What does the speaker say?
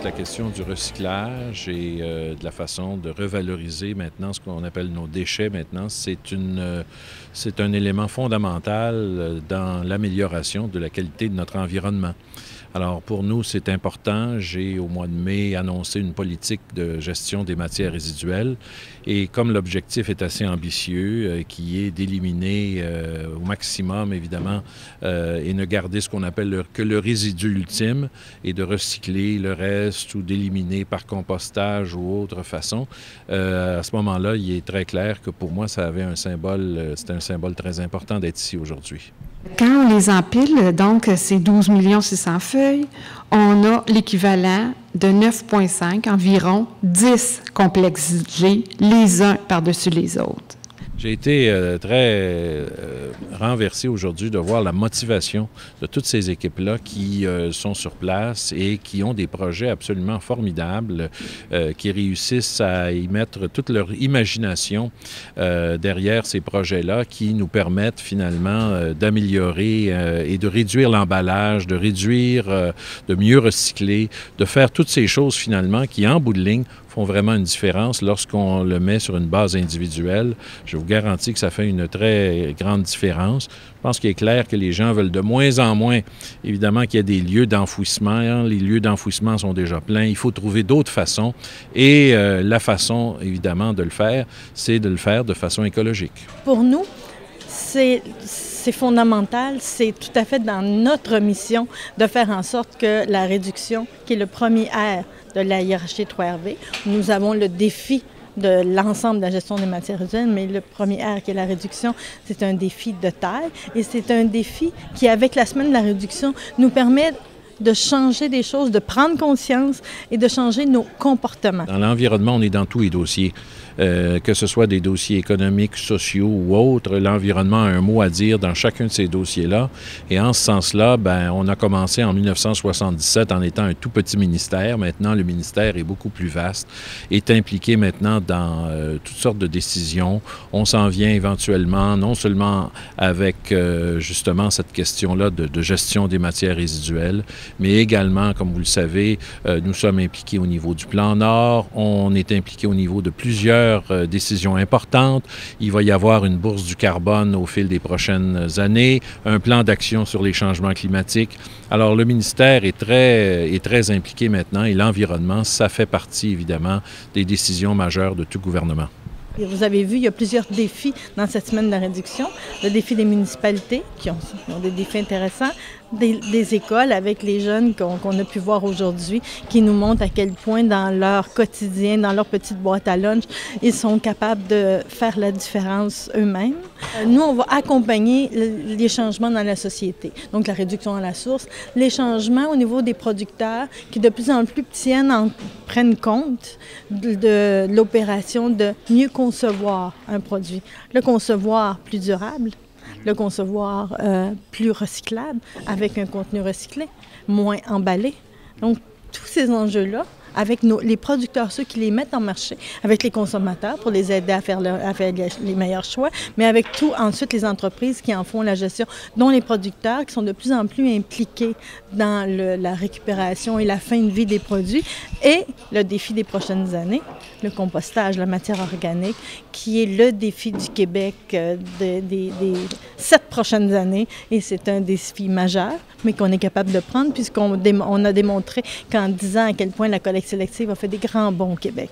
toute la question du recyclage et de la façon de revaloriser maintenant ce qu'on appelle nos déchets maintenant, c'est un élément fondamental dans l'amélioration de la qualité de notre environnement. Alors, pour nous, c'est important. J'ai, au mois de mai, annoncé une politique de gestion des matières résiduelles. Et comme l'objectif est assez ambitieux, qui est d'éliminer au maximum, évidemment, et ne garder ce qu'on appelle que le résidu ultime, et de recycler le reste ou d'éliminer par compostage ou autre façon, à ce moment-là, il est très clair que pour moi, ça avait un symbole, c'était un symbole très important d'être ici aujourd'hui. Quand on les empile, donc c'est 12 600 feuilles, on a l'équivalent de 9,5, environ 10 complexes G, les uns par-dessus les autres. J'ai été très renversé aujourd'hui de voir la motivation de toutes ces équipes-là qui sont sur place et qui ont des projets absolument formidables, qui réussissent à y mettre toute leur imagination derrière ces projets-là, qui nous permettent finalement d'améliorer et de réduire l'emballage, de réduire, de mieux recycler, de faire toutes ces choses finalement qui, en bout de ligne, font vraiment une différence lorsqu'on le met sur une base individuelle. Je vous garantis que ça fait une très grande différence. Je pense qu'il est clair que les gens veulent de moins en moins, évidemment, qu'il y ait des lieux d'enfouissement. Les lieux d'enfouissement sont déjà pleins. Il faut trouver d'autres façons. Et la façon, évidemment, de le faire, c'est de le faire de façon écologique. Pour nous, c'est fondamental, c'est tout à fait dans notre mission de faire en sorte que la réduction, qui est le premier R de la hiérarchie 3RV, nous avons le défi de l'ensemble de la gestion des matières résiduelles, mais le premier R qui est la réduction, c'est un défi de taille et c'est un défi qui, avec la semaine de la réduction, nous permet de changer des choses, de prendre conscience et de changer nos comportements. Dans l'environnement, on est dans tous les dossiers. Que ce soit des dossiers économiques, sociaux ou autres, l'environnement a un mot à dire dans chacun de ces dossiers-là. Et en ce sens-là, on a commencé en 1977 en étant un tout petit ministère. Maintenant, le ministère est beaucoup plus vaste, est impliqué maintenant dans toutes sortes de décisions. On s'en vient éventuellement, non seulement avec justement cette question-là de gestion des matières résiduelles, mais également, comme vous le savez, nous sommes impliqués au niveau du plan Nord, on est impliqué au niveau de plusieurs décisions importantes. Il va y avoir une bourse du carbone au fil des prochaines années, un plan d'action sur les changements climatiques. Alors, le ministère est très impliqué maintenant et l'environnement, ça fait partie, évidemment, des décisions majeures de tout gouvernement. Et vous avez vu, il y a plusieurs défis dans cette semaine de la réduction. Le défi des municipalités, qui ont des défis intéressants, des écoles avec les jeunes qu'on a pu voir aujourd'hui, qui nous montrent à quel point dans leur quotidien, dans leur petite boîte à lunch, ils sont capables de faire la différence eux-mêmes. Nous, on va accompagner les changements dans la société, donc la réduction à la source, les changements au niveau des producteurs qui de plus en plus prennent compte de l'opération de mieux concevoir un produit, le concevoir plus durable, le concevoir plus recyclable, avec un contenu recyclé, moins emballé. Donc, tous ces enjeux-là, avec les producteurs, ceux qui les mettent en marché, avec les consommateurs pour les aider à faire les meilleurs choix, mais avec tout, ensuite, les entreprises qui en font la gestion, dont les producteurs qui sont de plus en plus impliqués dans la récupération et la fin de vie des produits, et le défi des prochaines années, le compostage, la matière organique, qui est le défi du Québec des 7 prochaines années, et c'est un défi majeur, mais qu'on est capable de prendre, puisqu'on a démontré qu'en 10 ans, à quel point la collecte sélective a fait des grands bons au Québec.